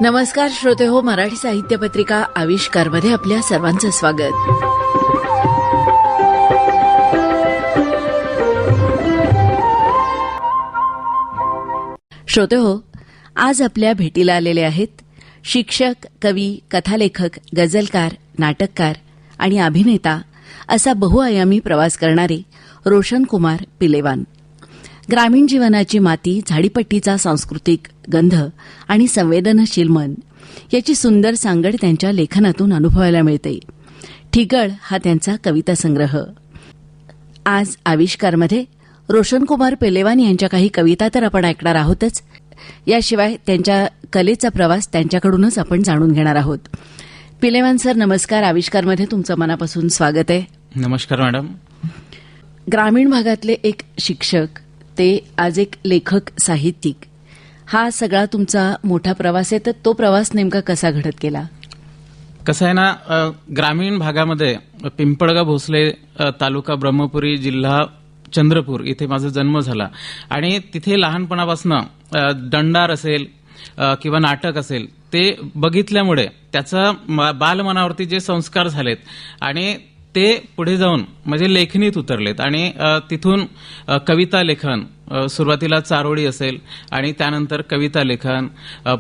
नमस्कार श्रोते हो, मराठी साहित्य पत्रिका आविष्कारमध्ये आपल्या सर्वांचं स्वागत. श्रोते हो, आज आपल्या भेटीला आलेले आहेत शिक्षक, कवी, कथालेखक, गझलकार, नाटककार आणि अभिनेता असा बहुआयामी प्रवास करणारे रोशनकुमार पिलेवान. ग्रामीण जीवनाची माती, झाडीपट्टीचा सांस्कृतिक गंध आणि संवेदनशील मन याची सुंदर सांगड त्यांच्या लेखनातून अनुभवायला मिळते. ठिगळ हा त्यांचा कविता संग्रह. आज आविष्कारमध्ये रोशनकुमार पिलेवान यांच्या काही कविता तर आपण ऐकणार आहोतच, याशिवाय त्यांच्या कलेचा प्रवास त्यांच्याकडूनच आपण जाणून घेणार आहोत. पिलेवान सर, नमस्कार. आविष्कारमध्ये तुमचं मनापासून स्वागत आहे. नमस्कार मॅडम. ग्रामीण भागातले एक शिक्षक, ते आज एक लेखक, साहित्यिक, हा सगळा तुमचा मोठा प्रवास आहे. तर तो प्रवास नेमका कसा घडत गेला? कसं आहे ना, ग्रामीण भागामध्ये पिंपळगाव भोसले, तालुका ब्रह्मपुरी, जिल्हा चंद्रपूर इथे माझा जन्म झाला. आणि तिथे लहानपणापासून दंडार असेल किंवा नाटक असेल ते बघितल्यामुळे त्याचा बालमनावरती जे संस्कार झालेत आणि ते पुढे जाऊन म्हणजे लेखनीत उतरलेत. आणि तिथून कविता लेखन, सुरुवातीला चारोळी असेल आणि त्यानंतर कविता लेखन,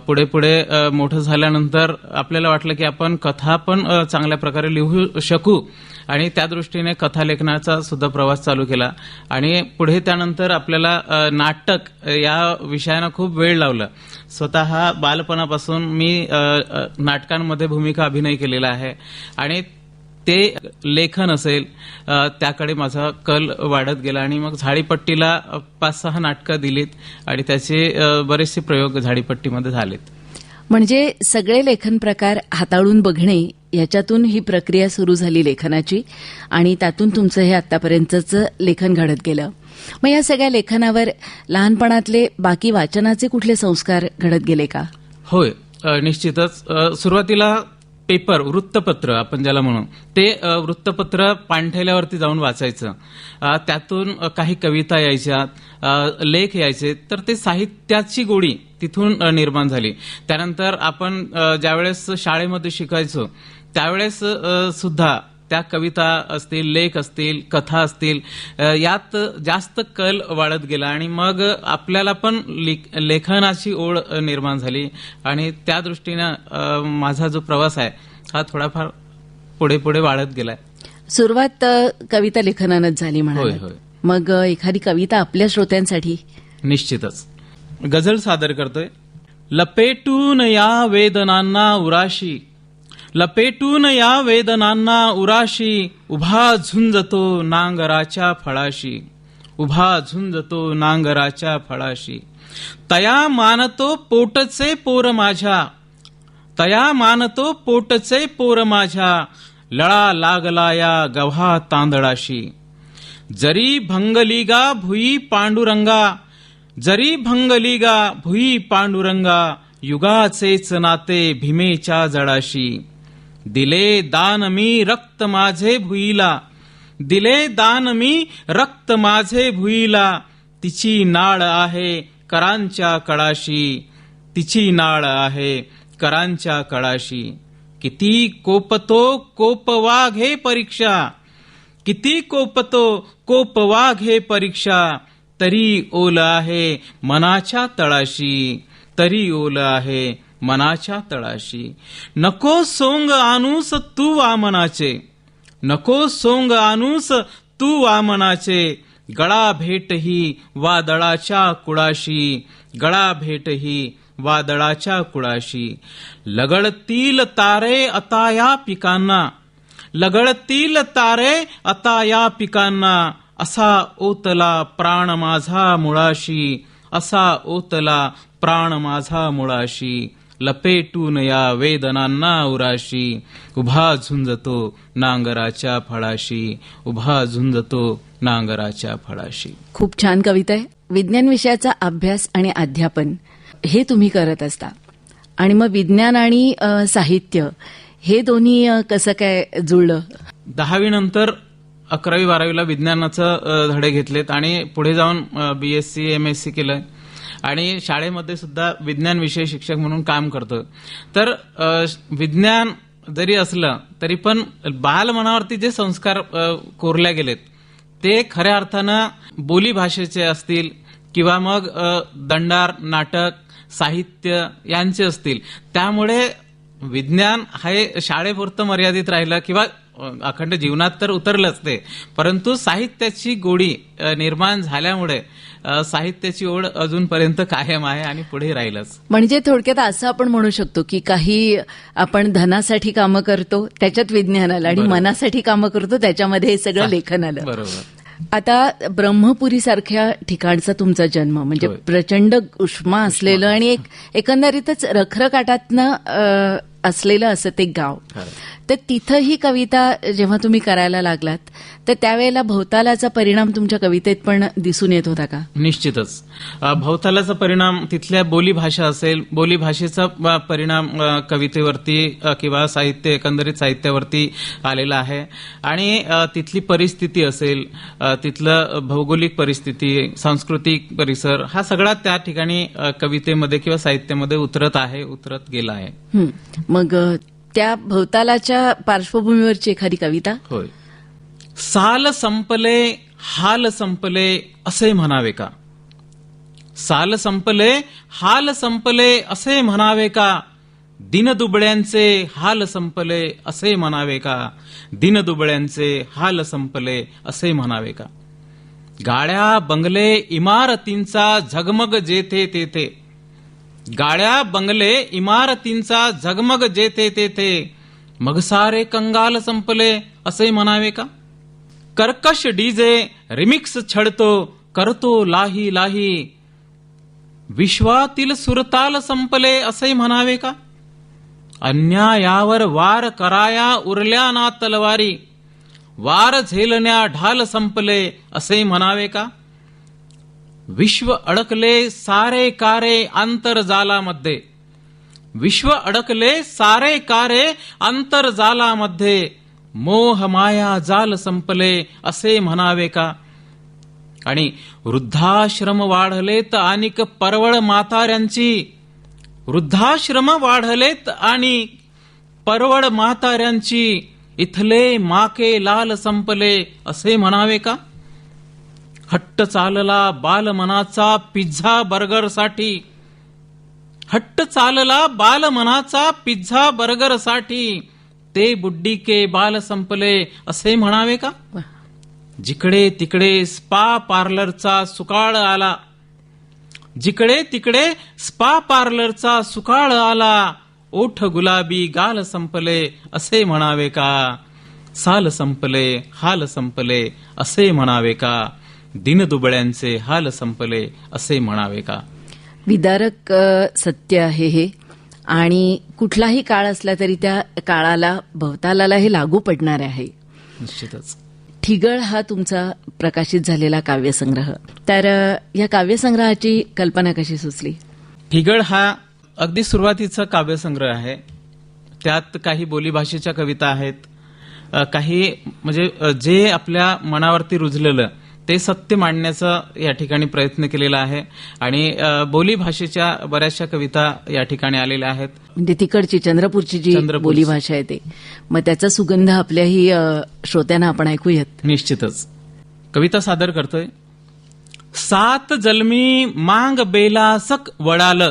पुढे पुढे मोठं झाल्यानंतर आपल्याला वाटलं की आपण कथा पण चांगल्या प्रकारे लिहू शकू आणि त्या दृष्टीने कथा लेखनाचा सुद्धा प्रवास चालू केला. आणि पुढे त्यानंतर आपल्याला नाटक या विषयानं खूप वेळ लावला. स्वतः बालपणापासून मी नाटकांमध्ये भूमिका अभिनय केलेला आहे आणि ते लेखन असेल त्याकडे माझा कल वाढत गेला. आणि मग झाडीपट्टीला 5-6 नाटकं दिलीत आणि त्याचे बरेचसे प्रयोग झाडीपट्टीमध्ये झालेत. म्हणजे सगळे लेखन प्रकार हाताळून बघणे, याच्यातून ही प्रक्रिया सुरू झाली लेखनाची आणि त्यातून तुमचं हे आतापर्यंतचं लेखन घडत गेलं. मग या सगळ्या लेखनावर लहानपणातले बाकी वाचनाचे कुठले संस्कार घडत गेले का? होय, निश्चितच. सुरुवातीला पेपर, वृत्तपत्र आपण ज्याला म्हणू, ते वृत्तपत्र पाणठेल्यावरती जाऊन वाचायचं. त्यातून काही कविता यायच्या, लेख यायचे, तर ते साहित्याची गोडी तिथून निर्माण झाली. त्यानंतर आपण ज्यावेळेस शाळेमध्ये शिकायचो त्यावेळेस सुद्धा त्या कविता असतील, लेख असतील, कथा असतील, यात जास्त कल वाढत गेला आणि मग आपल्याला पण लेखनाची ओढ निर्माण झाली. आणि त्या दृष्टीनं माझा जो प्रवास आहे हा थोडाफार पुढे पुढे वाढत गेलाय. सुरुवात कविता लेखनानंच झाली म्हणा. होय होय. मग एखादी कविता आपल्या श्रोत्यांसाठी? निश्चितच. गझल सादर करतोय. लपेटून या वेदनांना उराशी, लपेटून या वेदनांना उराशी, उभा झुंजतो नांगराच्या फळाशी, उभा झुंजतो नांगराच्या फळाशी. तया मानतो पोटचे पोर माझ्या, तया मानतो पोटचे पोर माझ्या, लळा लागला या गव्हा तांदळाशी. जरी भंगली गा भुई पांडुरंगा, जरी भंगली गा भुई पांडुरंगा, युगाचेच नाते भीमेच्या जडाशी. दिले दान मी रक्त माझे भुईला, दिले दान मी रक्त माझे भुईला, तिची नाळ आहे करांच्या कळाशी, तिची नाळ आहे करांच्या कळाशी. किती कोपतो कोप वाघे परीक्षा, किती कोपतो कोप वाघे परीक्षा, तरी ओल आहे मनाच्या तळाशी, तरी ओल आहे मनाच्या तळाशी. नको सोंग आणूस तू वामनाचे, नको सोंग आणूस तू वामनाचे, गळा भेटही वादळाच्या कुळाशी, गळा भेटही वादळाच्या कुळाशी. लगडतील तारे आता या पिकांना, लगडतील तारे आता या पिकांना, असा ओतला प्राण माझा मुळाशी, असा ओतला प्राण माझा मुळाशी. लपेटून या वेदनांना उराशी, उभा झुंजतो नांगराच्या फळाशी, उभा झुंजतो नांगराच्या फळाशी. खूप छान कविता आहे. विज्ञान विषयाचा अभ्यास आणि अध्यापन हे तुम्ही करत असता आणि मग विज्ञान आणि साहित्य हे दोन्ही कसं काय जुळलं? 10वी नंतर 11वी 12वीला विज्ञानाचं धडे घेतलेत आणि पुढे जाऊन BSc MSc केलंय आणि शाळेमध्ये सुद्धा विज्ञान विषय शिक्षक म्हणून काम करतो. तर विज्ञान जरी असलं तरी पण बालमनावरती जे संस्कार कोरले गेलेत ते खऱ्या अर्थानं बोली भाषेचे असतील किंवा मग दंडार, नाटक, साहित्य यांचे असतील. त्यामुळे विज्ञान हे शाळेपुरतं मर्यादित राहिलं किंवा अखंड जीवनात तर उतरलंच ते, परंतु साहित्याची गोडी निर्माण झाल्यामुळे साहित्याची ओढ अजूनपर्यंत कायम आहे आणि पुढे राहीलच. म्हणजे थोडक्यात असं आपण म्हणू शकतो की काही आपण धनासाठी कामं करतो त्याच्यात विज्ञान आलं आणि मनासाठी कामं करतो त्याच्यामध्ये हे सगळं लेखन आलं. बरोबर. आता ब्रह्मपुरी सारख्या ठिकाणचा तुमचा जन्म म्हणजे प्रचंड उष्मा असलेलं आणि एकंदरीतच रखरखाटातनं असलेलं असं ते गाव. तर तिथं ही कविता जेव्हा तुम्ही करायला लागलात तर त्यावेळेला भवतालाचा परिणाम तुमच्या कवितेत पण दिसून येत होता का? निश्चितच. भवतालाचा परिणाम तिथल्या बोलीभाषा असेल, बोलीभाषेचा परिणाम कवितेवरती किंवा साहित्य, एकंदरीत साहित्यावरती आलेला आहे. आणि तिथली परिस्थिती असेल, तिथलं भौगोलिक परिस्थिती, सांस्कृतिक परिसर, हा सगळा त्या ठिकाणी कवितेमध्ये किंवा साहित्यामध्ये उतरत गेला आहे. मग त्या भवतालाच्या पार्श्वभूमीवरची एखादी कविता? होय. साल संपले हाल संपले असे म्हणावे का? साल संपले हाल संपले असे म्हणावे का? दिनदुबळ्यांचे हाल संपले असे म्हणावे का? दिनदुबळ्यांचे हाल संपले असे म्हणावे का? गाड्या बंगले इमारतींचा झगमग जेथे तेथे, गाड्या बंगले इमारतींचा झगमग जेथे तेथे, मग सारे कंगाल संपले असे म्हणावे का? कर्कश डीजे रिमिक्स छळतो करतो लाही लाही, विश्वातील सुरताल संपले असे म्हणावे का? अन्यायावर वार कराया उरल्या ना तलवारी, वार झेलण्या ढाल संपले असे म्हणावे का? विश्व अडकले सारे कारे आंतरजालामध्ये, विश्व अडकले सारे कारे आंतरजालामध्ये, मोह माया जाल संपले असे म्हणावे का? आणि वृद्धाश्रम वाढलेत आणिक परवळ म्हाताऱ्यांची, वृद्धाश्रम वाढलेत आणि परवळ म्हाताऱ्यांची, इथले माके लाल संपले असे म्हणावे का? हट्ट चालला बालमनाचा पिझ्झा बर्गरसाठी, हट्ट चालला बालमनाचा पिझ्झा बर्गरसाठी, ते बुड्डी के बाल संपले असे म्हणावे का? जिकडे तिकडे स्पा पार्लरचा सुकाळ आला, जिकडे तिकडे स्पा पार्लरचा सुकाळ आला, ओठ गुलाबी गाल संपले असे म्हणावे का? साल संपले हाल संपले असे म्हणावे का? दिनदुबळ्यांचे हाल संपले असे म्हणावे का? विदारक सत्य आहे हे, आणि कुठलाही काळ असला तरी त्या काळाला भवतालाला हे लागू पडणार आहे. निश्चितच. ठिगळ हा तुमचा प्रकाशित झालेला काव्यसंग्रह, तर या काव्यसंग्रहाची कल्पना कशी सुचली? ठिगळ हा अगदी सुरुवातीचा काव्यसंग्रह आहे. त्यात काही बोलीभाषेच्या कविता आहेत, काही म्हणजे जे आपल्या मनावरती रुजलेलं ते सत्य मांडण्याचा या ठिकाणी प्रयत्न केलेला आहे. आणि बोलीभाषेच्या बऱ्याचशा कविता या ठिकाणी आलेल्या आहेत. म्हणजे तिकडची चंद्रपूरची जी बोलीभाषा आहे ते, मग त्याचा सुगंध आपल्याही श्रोत्यांना आपण ऐकूयात. निश्चितच. कविता सादर करतोय. सात जन्मी मांग बेला सक वडाल,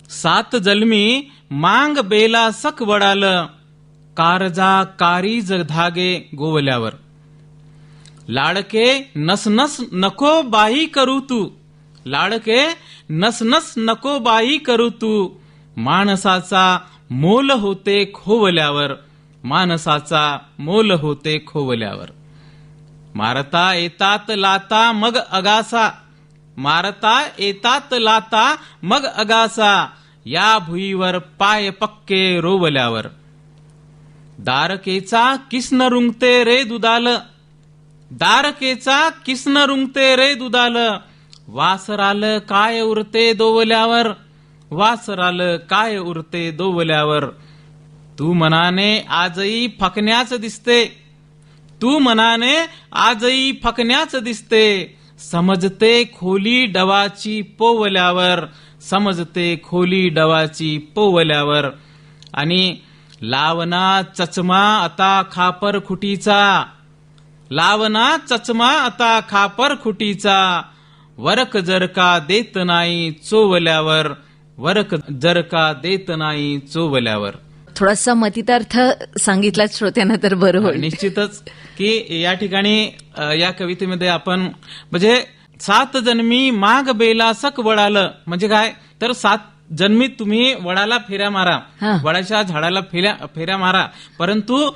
सात जन्मी मांग बेला सक वडाल, कारजा कारीज धागे गोवल्यावर, लाडके नसनस नको बाई करू तू, लाडके नसनस नको बाई करू तू, माणसाचा मोल होते खोवल्यावर, माणसाचा मोल होते खोवल्यावर. मारता येतात लाता मग अगासा, मारता येतात लाता मग अगासा, या भुईवर पाय पक्के रोवल्यावर. दारकेचा किसन रुंगते रे दुधाल, दारकेचा किसन रुंगते रे दुधाल, वासराल काय उरते दोवल्यावर, वासराल काय उरते दोवल्यावर. तू मनाने आजही फकण्याच दिसते, तू मनाने आजही फकण्याच दिसते, समजते खोली डवाची पोवल्यावर, समजते खोली डवाची पोवल्यावर. आणि लावना चचमा आता खापर खुटीचा, लावना चचमा आता खापर खुटीचा. वरक जर का देत नाही चोवल्यावर, वरक जर का देत नाही चोवल्यावर. थोडासा मतितार्थ सांगितला श्रोत्यांना तर बरं होईल. निश्चितच की या ठिकाणी या कवितेमध्ये आपण म्हणजे 7 जन्मी माग बेला सक वडालं म्हणजे काय तर 7 जन्मी तुम्ही वडाला फेऱ्या मारा, हा. वडाच्या झाडाला फेऱ्या मारा, परंतु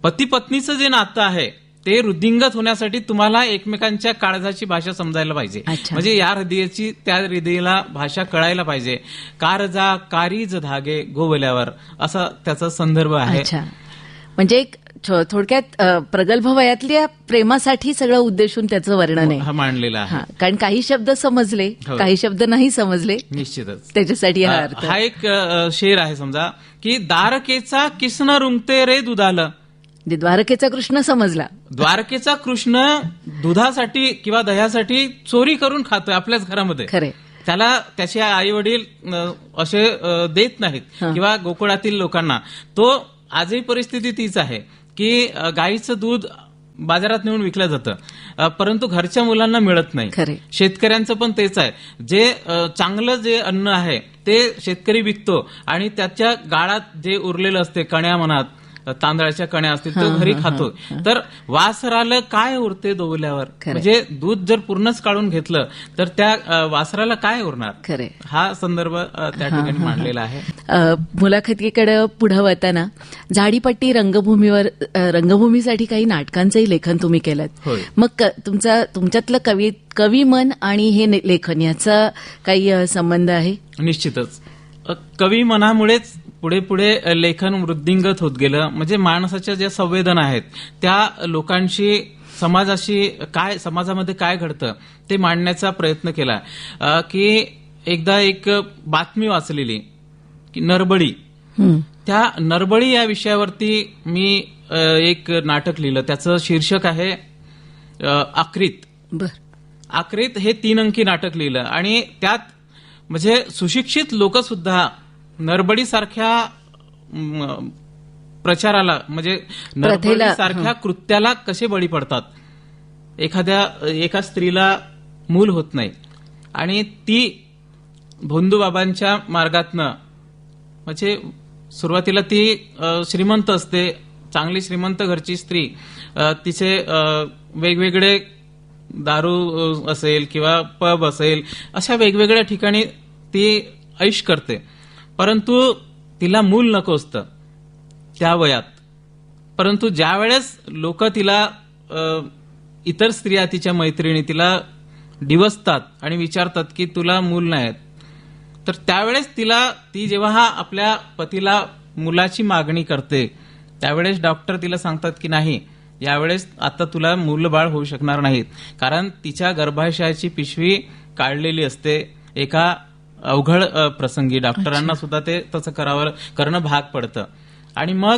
पती पत्नीचं जे नातं आहे ते वृद्धिंगत होण्यासाठी तुम्हाला एकमेकांच्या काळजाची भाषा समजायला पाहिजे. अच्छा. म्हणजे या हृदयाची त्या हृदयाला भाषा कळायला पाहिजे. कारजा कारीज धागे गोवल्यावर असा त्याचा संदर्भ आहे. अच्छा, म्हणजे एक थोडक्यात प्रगल्भ वयातल्या प्रेमासाठी सगळं उद्देशून त्याचं वर्णन आहे. हा मांडलेला आहे. हा, कारण काही शब्द समजले, हो. काही शब्द नाही समजले, निश्चितच त्याच्यासाठी हा अर्थ. हा एक शेर आहे समजा की द्वारकेचा किसन रुंगते रे दुधालं. म्हणजे द्वारकेचा कृष्ण समजला, द्वारकेचा कृष्ण दुधासाठी किंवा दह्यासाठी चोरी करून खातोय आपल्याच घरामध्ये. खरे. त्याला त्याचे आई वडील असे देत नाहीत हा. किंवा गोकुळातील लोकांना. तो आजही परिस्थिती तीच आहे की गाईचं दूध बाजारात नेऊन विकलं जातं, परंतु घरच्या मुलांना मिळत नाही. खरे. शेतकऱ्यांचं पण तेच आहे. जे चांगलं जे अन्न आहे ते शेतकरी विकतो आणि त्याच्या गाळात जे उरलेलं असते कण्या मनात तांदळाच्या कण्या असतील तो घरी खातो. तर वासराला काय उरते दोवल्यावर, म्हणजे दूध जर पूर्णच काढून घेतलं तर त्या वासराला काय उरणार. खरे. हा संदर्भ त्या ठिकाणी मांडलेला आहे. मुलाखतीकडे पुढे वळताना झाडीपट्टी रंगभूमीसाठी काही नाटकांचंही लेखन तुम्ही केलं. होय. मग तुमच्यातलं कवी मन आणि हे लेखन याचा काही संबंध आहे? निश्चितच कवी मनामुळेच पुढे पुढे लेखन वृद्धिंगत होत गेलं. म्हणजे माणसाच्या ज्या संवेदना आहेत त्या लोकांशी समाजाशी काय समाजामध्ये काय घडतं ते मांडण्याचा प्रयत्न केला. की एकदा एक बातमी वाचलेली की नरबळी, त्या नरबळी या विषयावरती मी एक नाटक लिहिलं. त्याचं शीर्षक आहे आक्रीत. बर. आक्रीत हे 3 अंकी नाटक लिहिलं आणि त्यात म्हणजे सुशिक्षित लोक सुद्धा नरबडीसारख्या प्रचाराला म्हणजे नरबडीसारख्या कृत्याला कसे बळी पडतात. एका स्त्रीला मूल होत नाही आणि ती भोंदूबाबांच्या मार्गातनं म्हणजे सुरुवातीला ती श्रीमंत असते, चांगली श्रीमंत घरची स्त्री. तिचे वेगवेगळे दारू असेल किंवा पब असेल अशा वेगवेगळ्या ठिकाणी ती ऐश करते, परंतु तिला मूल नको असतं त्या वयात. परंतु ज्या वेळेस लोक तिला इतर स्त्रिया तिच्या मैत्रिणी तिला डिवसतात आणि विचारतात की तुला मूल नाहीत, तर त्यावेळेस ती जेव्हा आपल्या पतीला मुलाची मागणी करते त्यावेळेस डॉक्टर तिला सांगतात की नाही, यावेळेस आता तुला मूलबाळ होऊ शकणार नाहीत, कारण तिच्या गर्भाशयाची पिशवी काढलेली असते. एका अवघड प्रसंगी डॉक्टरांना सुद्धा ते तसं करणं भाग पडतं. आणि मग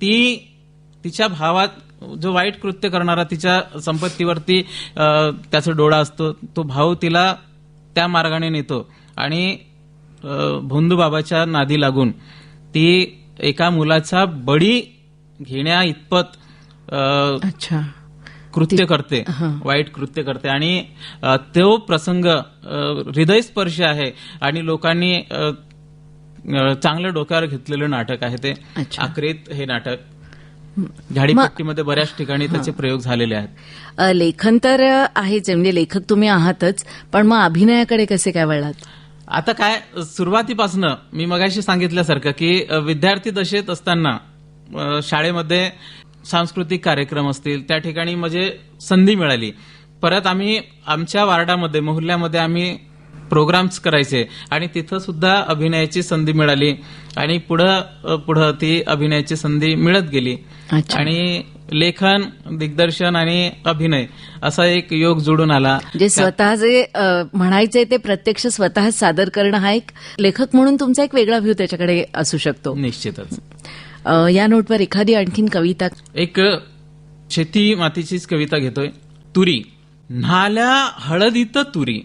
तिच्या भावात जो वाईट कृत्य करणारा तिच्या संपत्तीवरती त्याचा डोळा असतो, तो भाऊ तिला त्या मार्गाने नेतो आणि भोंदूबाबाच्या नादी लागून ती एका मुलाचा बळी घेण्या इतपत कृत्य करते, वाईट कृत्य करते. आणि तो प्रसंग हृदयस्पर्शी आहे आणि लोकांनी चांगलं डोक्यावर घेतलेलं नाटक आहे ते आक्रीत. हे नाटक झाडीपट्टीमध्ये बऱ्याच ठिकाणी त्याचे प्रयोग झालेले आहेत. लेखन तर आहेच, म्हणजे लेखक तुम्ही आहातच, पण मग अभिनयाकडे कसे काय वळलात? आता काय सुरुवातीपासनं मी मगाशी सांगितल्यासारखं की विद्यार्थी दशेत असताना शाळेमध्ये सांस्कृतिक कार्यक्रम असतील त्या ठिकाणी म्हणजे संधी मिळाली. परत आम्ही आमच्या वार्डामध्ये मोहल्ल्यामध्ये आम्ही प्रोग्राम्स करायचे आणि तिथं सुद्धा अभिनयाची संधी मिळाली आणि पुढं ती अभिनयाची संधी मिळत गेली. आणि लेखन, दिग्दर्शन आणि अभिनय असा एक योग जोडून आला. जे स्वतः जे म्हणायचे ते प्रत्यक्ष स्वतः सादर करणं हा एक लेखक म्हणून तुमचा एक वेगळा व्ह्यू त्याच्याकडे असू शकतो. निश्चितच. या नोटवर एखादी आणखीन कविता? एक शेती मातीचीच कविता घेतोय. तुरी. न्हाल्या हळदीत तुरी,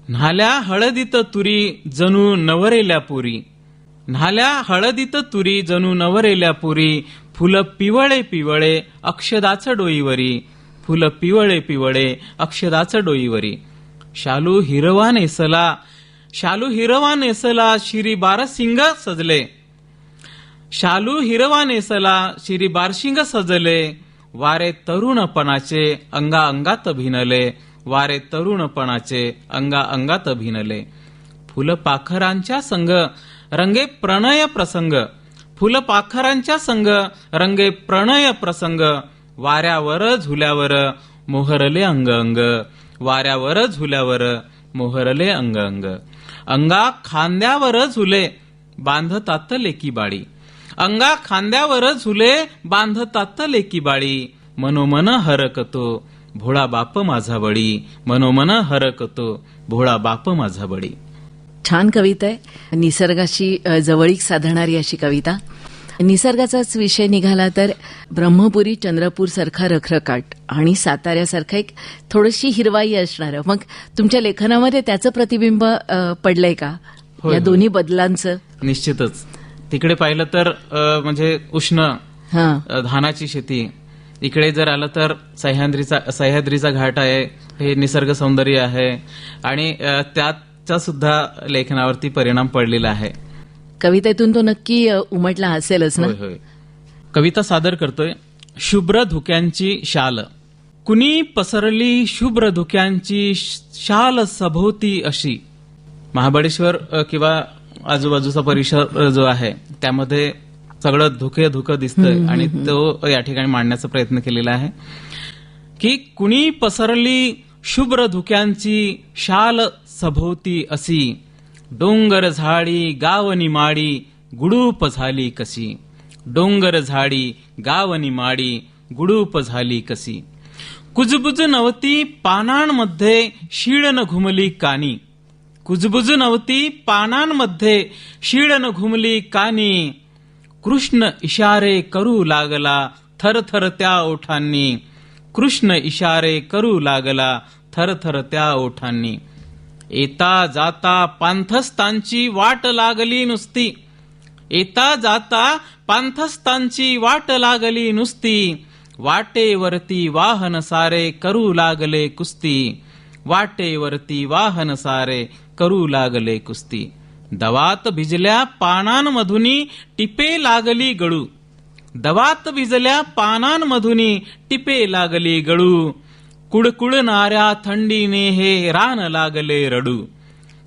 न्हाल्या हळदीत तुरी जणू नवरेल्या पुरी, न्हाल्या हळदीत तुरी जणू नवरेल्या पुरी, फुलं पिवळे पिवळे अक्षदाच डोईवरी, फुलं पिवळे पिवळे अक्षदाच डोईवरी, शालू हिरवा नेसला, शालू हिरवा नेसला शिरी बारशिंग सजले, शालू हिरवा नेसला शिरी बारशिंग सजले, वारे तरुणपणाचे अंगा अंगात भिनले, वारे तरुणपणाचे अंगा अंगात भिनले, फुलपाखरांच्या संग रंगे प्रणय प्रसंग, फुलपाखरांच्या संग रंगे प्रणय प्रसंग, वाऱ्यावर झुल्यावर मोहरले अंग अंग, वाऱ्यावर झुल्यावर मोहरले अंग अंग, अंगा खांद्यावर झुले बांधतात लेकी बाळी, अंगा खांद्यावर झुले बांधतात लेकी बाळी, मनोमन हरकतो भोळा बाप माझा बळी, मनोमन हरकतो भोळा बाप माझा बळी. छान कविता आहे, निसर्गाशी जवळीक साधणारी अशी कविता. निसर्गाचाच विषय निघाला तर ब्रह्मपुरी चंद्रपूर सारखा रखरखाट आणि साताऱ्यासारखं एक थोडीशी हिरवाई असणारं, मग तुमच्या लेखनामध्ये त्याचं प्रतिबिंब पडलंय का, होय, या दोन्ही बदलांचं? निश्चितच. तिकडे पाहिलं तर म्हणजे उष्ण धानाची शेती, इकडे जर आलं तर सह्याद्रीचा घाट आहे, हे निसर्ग सौंदर्य आहे आणि त्याचा सुद्धा लेखनावरती परिणाम पडलेला आहे. कवितेतून तो नक्की उमटला असेलच ना? होय होय. कविता सादर करतोय. शुभ्र धुक्यांची शाल, कुणी पसरली शुभ्र धुक्यांची शाल सभोवती अशी. महाबळेश्वर किंवा आजूबाजूचा परिसर जो आहे त्यामध्ये सगळं धुकं दिसतंय आणि तो या ठिकाणी मांडण्याचा प्रयत्न केलेला आहे की कुणी पसरली शुभ्र धुक्यांची शाल सभोवती अशी, डोंगर झाडी गावनी माडी गुडूप झाली कशी, डोंगर झाडी गावनी माडी गुडूप झाली कशी, कुजबुज नवती पानांमध्ये शीळन घुमली कानी, कुजबुज नवती पानांमध्ये शीळन घुमली कानी, कृष्ण इशारे करू लागला थरथर त्या ओठांनी, कृष्ण इशारे करू लागला थरथर त्या ओठांनी, येता जाता पांथस्तांची वाट लागली नुसती, येता जाता पांथस्तांची वाट लागली नुसती, वाटेवरती वाहन सारे करू लागले कुस्ती, वाटेवरती वाहन सारे करू लागले कुस्ती, दवात भिजल्या पानांमधुनी टिपे लागली गळू, दवात भिजल्या पानांमधुनी टिपे लागली गळू, कुडकुडणाऱ्या थंडीने हे रान लागले रडू,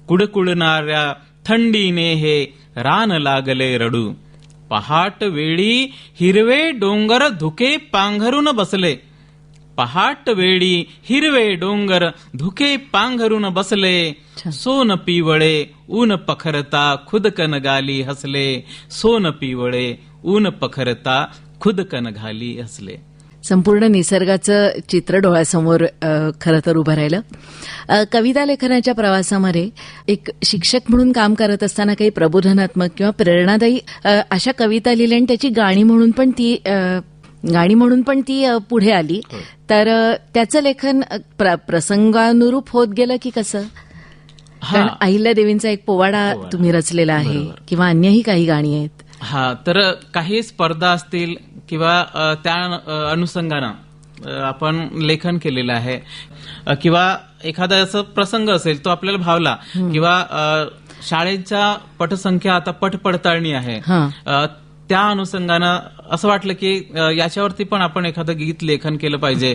कुडकुडणाऱ्या थंडीने हे रान लागले रडू, पहाट वेळी हिरवे डोंगर धुके पांघरून बसले, पहाट वेळी हिरवे डोंगर धुके पांघरून बसले, सोन पिवळे ऊन पखरता खुदकन गाली हसले, सोन पिवळे ऊन पखरता खुदकन घाली हसले. संपूर्ण निसर्गाचं चित्र डोळ्यासमोर खरं तर उभं राहिलं. कविता लेखनाच्या प्रवासामध्ये एक शिक्षक म्हणून काम करत असताना काही प्रबोधनात्मक किंवा प्रेरणादायी अशा कविता लिहिल्या आणि त्याची गाणी म्हणून पण ती पुढे आली, तर त्याचं लेखन प्रसंगानुरूप होत गेलं की कसं? कारण अहिल्यादेवींचा एक पोवाडा तुम्ही रचलेला आहे किंवा अन्यही काही गाणी आहेत. हा, तर काही स्पर्धा असतील किंवा त्या अनुषंगानं आपण लेखन केलेलं आहे किंवा एखादा असं प्रसंग असेल तो आपल्याला भावला किंवा शाळेच्या पटसंख्या आता पटपडताळणी आहे, त्या अनुषंगानं असं वाटलं की याच्यावरती पण आपण एखादं गीत लेखन केलं पाहिजे,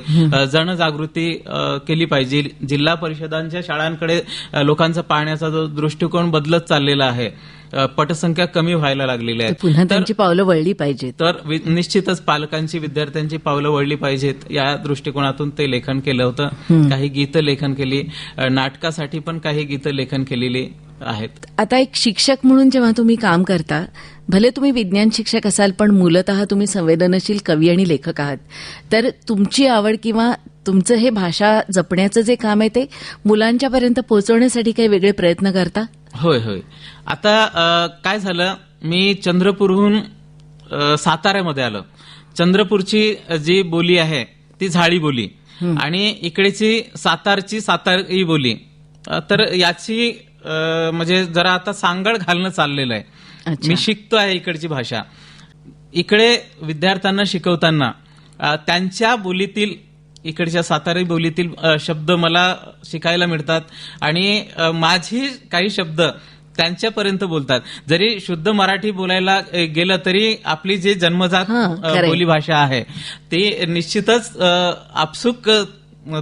जनजागृती केली पाहिजे. जिल्हा परिषदांच्या शाळांकडे लोकांचा पाहण्याचा जो दृष्टिकोन बदलत चाललेला आहे, पटसंख्या कमी व्हायला लागलेली आहे, पुन्हा त्यांची पावलं वळली पाहिजेत. तर निश्चितच पालकांची विद्यार्थ्यांची पावलं वळली पाहिजेत या दृष्टिकोनातून ते लेखन केलं होतं. काही गीतं लेखन केली, नाटकासाठी पण काही गीतं लेखन केलेली आहेत. आता एक शिक्षक म्हणून जेव्हा तुम्ही काम करता, भले तुम्ही विज्ञान शिक्षक असाल पण मूलतः तुम्ही संवेदनशील कवी आणि लेखक आहात, तर तुमची आवड किंवा तुमचं हे भाषा जपण्याचं जे काम आहे ते मुलांच्यापर्यंत पोहोचवण्यासाठी काही वेगळे प्रयत्न करता? होय होय. आता काय झालं, मी चंद्रपूरहून साताऱ्यामध्ये आलो. चंद्रपूरची जी बोली आहे ती झाडी बोली, आणि इकडेची सातारची सातारी बोली, तर याची म्हणजे जरा आता सांगड घालणं चाललेलं आहे. अच्छा. मी शिकतो आहे इकडची भाषा. इकडे विद्यार्थ्यांना शिकवताना त्यांच्या बोलीतील, इकडच्या सातारी बोलीतील शब्द मला शिकायला मिळतात आणि माझी काही शब्द त्यांच्यापर्यंत बोलतात. जरी शुद्ध मराठी बोलायला गेलं तरी आपली जी जन्मजात खरंय. बोलीभाषा आहे ती निश्चितच आपसूक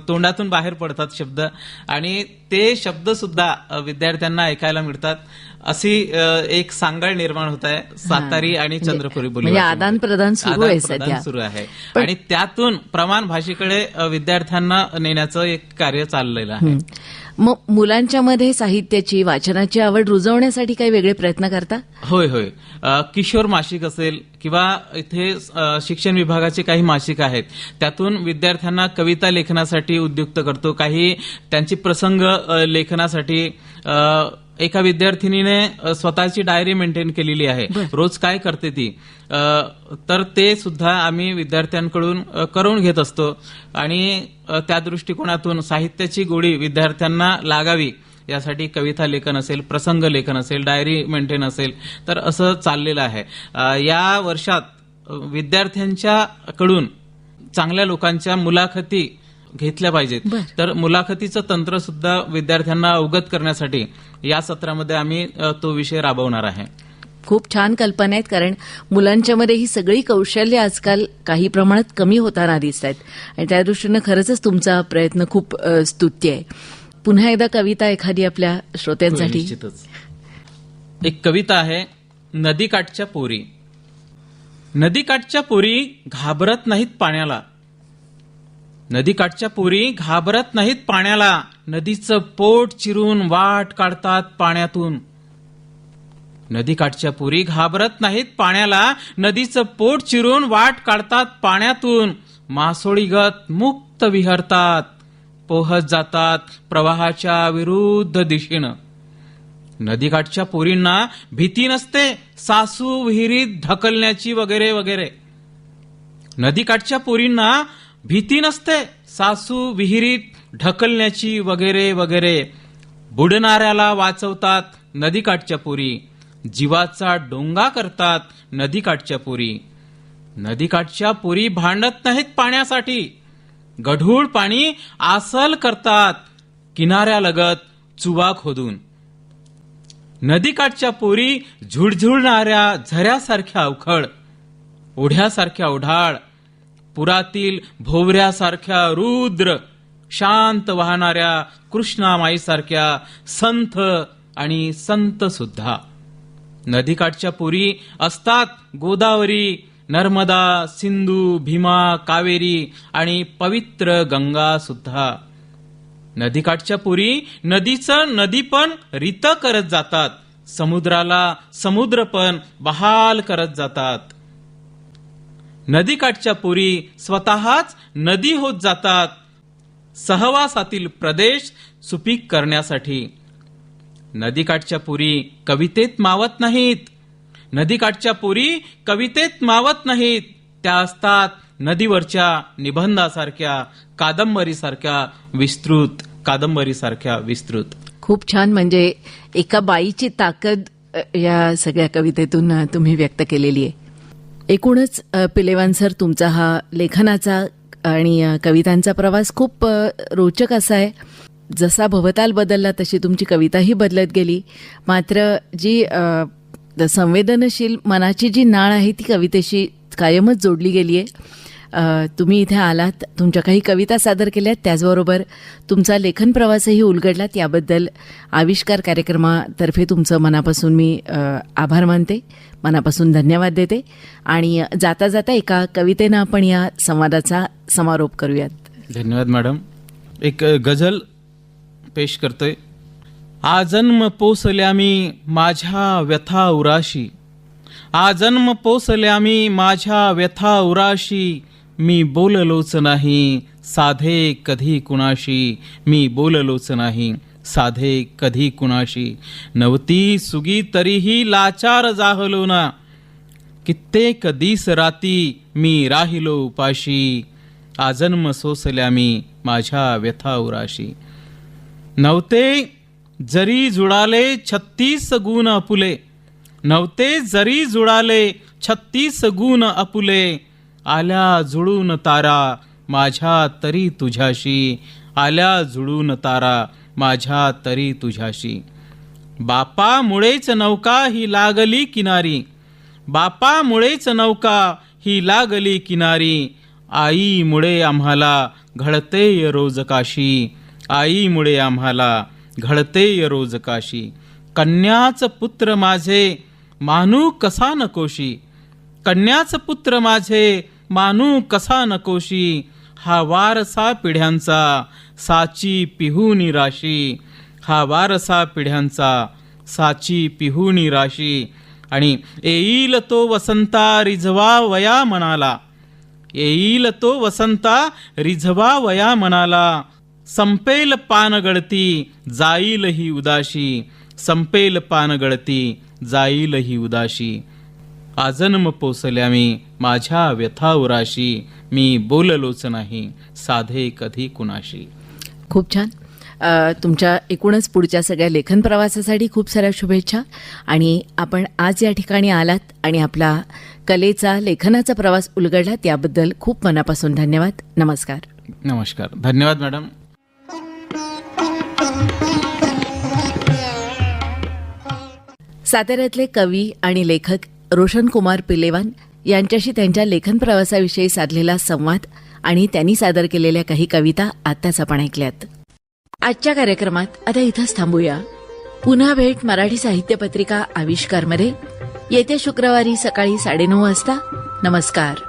तोंडातून बाहेर पडतात शब्द, आणि ते शब्द सुद्धा विद्यार्थ्यांना ऐकायला मिळतात. अशी एक सांगड निर्माण होत आहे सातारी आणि चंद्रपुरी बोली. म्हणजे आदान प्रदान सुरू आहे सध्या. सुरू आहे आणि त्यातून प्रमाण भाषेकडे विद्यार्थ्यांना नेण्याचं एक कार्य चाललेलं आहे. मग मुलांच्या मध्ये साहित्याची, वाचनाची आवड रुजवण्यासाठी काही वेगळे प्रयत्न करता? होय होय. किशोर मासिक असेल किंवा इथे शिक्षण विभागाचे काही मासिक आहेत, त्यातून विद्यार्थ्यांना कविता लेखनासाठी उद्युक्त करतो. काही त्यांची प्रसंग लेखनासाठी एका विद्यार्थिनीने स्वतःची डायरी मेंटेन केलेली आहे, रोज काय करते ती, तर ते सुद्धा आम्ही विद्यार्थ्यांकडून करून घेत असतो. आणि त्या दृष्टिकोनातून साहित्याची गोडी विद्यार्थ्यांना लागावी यासाठी कविता लेखन असेल, प्रसंग लेखन असेल, डायरी मेंटेन असेल, तर असं चाललेलं आहे. या वर्षात विद्यार्थ्यांच्याकडून चांगल्या लोकांच्या मुलाखती घेतल्या पाहिजेत, तर मुलाखतीचं तंत्र सुद्धा विद्यार्थ्यांना अवगत करण्यासाठी या सत्रामध्ये आम्ही तो विषय राबवणार आहे. खूप छान कल्पना आहेत, कारण मुलांच्या मध्ये ही सगळी कौशल्य आजकाल काही प्रमाणात कमी होताना दिसत आहेत आणि त्या दृष्टीनं खरंच तुमचा प्रयत्न खूप स्तुत्य आहे. पुन्हा एकदा कविता एखादी आपल्या श्रोत्यांसाठी. निश्चितच. एक कविता आहे, नदीकाठच्या पोरी. नदीकाठच्या पोरी घाबरत नाहीत पाण्याला. नदीकाठच्या पोरी घाबरत नाहीत पाण्याला. नदीचं पोट चिरून वाट काढतात पाण्यातून. नदीकाठच्या पोरी घाबरत नाहीत पाण्याला. नदीचं पोट चिरून वाट काढतात पाण्यातून. मासोळीगत मुक्त विहरतात, पोहत जातात प्रवाहाच्या विरुद्ध दिशेनं. नदीकाठच्या पोरींना भीती नसते सासू विहिरीत ढकलण्याची वगैरे वगैरे. नदीकाठच्या पोरींना भीती नसते सासू विहिरीत ढकलण्याची वगैरे वगैरे. बुडणाऱ्याला वाचवतात नदीकाठच्या पोरी. जीवाचा डोंगा करतात नदीकाठच्या पोरी. नदीकाठच्या पोरी भांडत नाहीत पाण्यासाठी. गढूळ पाणी आसल करतात किनाऱ्यालगत चुवा खोदून. नदीकाठच्या पोरी झुळझुळणाऱ्या झऱ्यासारख्या अवखळ, ओढ्यासारख्या ओढाळ, पुरातील भोवऱ्यासारख्या रुद्र, शांत वाहणाऱ्या कृष्णामाईसारख्या संथ आणि संत सुद्धा. नदीकाठच्या पोरी असतात गोदावरी, नर्मदा, सिंधू, भीमा, कावेरी आणि पवित्र गंगा सुद्धा. नदीकाठच्या पोरी नदीचं नदीपण रीत करत जातात. समुद्राला समुद्रपण बहाल करत जातात. नदीकाठच्या पोरी स्वतःच नदी होत जातात सहवासातील प्रदेश सुपीक करण्यासाठी. नदीकाठच्या पोरी कवितेत मावत नाहीत. नदीकाठच्या पोरी कवितेत मावत नाहीत. त्या असतात नदीवरच्या निबंधासारख्या, कादंबरीसारख्या विस्तृत, कादंबरीसारख्या विस्तृत. खूप छान. म्हणजे एका बाईची ताकद या सगळ्या कवितेतून तुम्ही व्यक्त केलेली आहे. एकूणच पिलेवान सर, तुमचा हा लेखनाचा आणि कवितांचा प्रवास खूप रोचक असा आहे. जसा भवताल बदलला तशी तुमची कविताही बदलत गेली. मात्र जी संवेदनशील मनाची जी नाळ आहे ती कवितेशी कायमच जोडली गेली आहे. तुम्ही इथे आलात, तुमच्या काही कविता सादर केल्यात, त्याचबरोबर तुमचा लेखन प्रवासही उलगडला. त्याबद्दल आविष्कार कार्यक्रमातर्फे तुमचं मनापासून मी आभार मानते, मनापासून धन्यवाद देते. आणि जाता जाता एका कवितेनं आपण या संवादाचा समारोप करूयात. धन्यवाद मॅडम. एक गझल पेश करतोय. आजन्म पोसल्या मी माझ्या व्यथा उराशी. आजन्म पोसल्या मी माझ्या व्यथा उराशी. मी बोललोच नाही साधे कधी कुणाशी. मी बोललोच नाही साधे कधी कुणाशी. नवती सुगी तरीही लाचार जाहलो ना. कित्येक दिस राती मी राहिलो उपाशी. आजन्म सोसल्या मी माझ्या व्यथा उराशी. नव्हते जरी जुळाले 36 गुण अपुले, नव्हते जरी जुळाले 36 गुण अपुले, आल्या जुळून तारा माझ्या तरी तुझ्याशी, आल्या जुळून तारा माझ्या तरी तुझ्याशी. बापामुळेच नौका ही लागली किनारी, बापामुळेच नौका ही लागली किनारी, आईमुळे आम्हाला घडते रोज काशी, आईमुळे आम्हाला घडते रोज काशी. कन्याच पुत्र माझे मानू कसा नकोशी, कन्याच पुत्र माझे मानू कसा नकोशी, हा वारसा पिढ्यांचा साची पिहुनी राशी, हा वारसा पिढ्यांचा साची पिहुनी राशी. आणि येईल तो वसंता रिझवा वया मनाला, येईल तो वसंता रिझवा वया मनाला, संपेल पान गळती जाईल ही उदाशी, संपेल पान गळती जाईल ही उदाशी. आजन्म पोसल्या मी माझ्या व्यथा उराशी, मी बोललोच नाही साधे कधी कुणाशी. खूप छान. तुमच्या एकूणच पुढच्या सगळ्या लेखन प्रवासासाठी खूप साऱ्या शुभेच्छा. आणि आपण आज या ठिकाणी आलात आणि आपला कलेचा लेखनाचा प्रवास उलगडला त्याबद्दल खूप मनापासून धन्यवाद. नमस्कार. नमस्कार. धन्यवाद मॅडम. साताऱ्यातले कवी आणि लेखक रोशन कुमार पिल्लेवान यांच्याशी त्यांच्या लेखन प्रवासाविषयी साधलेला संवाद आणि त्यांनी सादर केलेल्या काही कविता आत्ताच आपण ऐकल्यात. आजच्या कार्यक्रमात आता इथंच थांबूया. पुन्हा भेट मराठी साहित्य पत्रिका आविष्कारमध्ये येत्या शुक्रवारी सकाळी 9:30 वाजता. नमस्कार.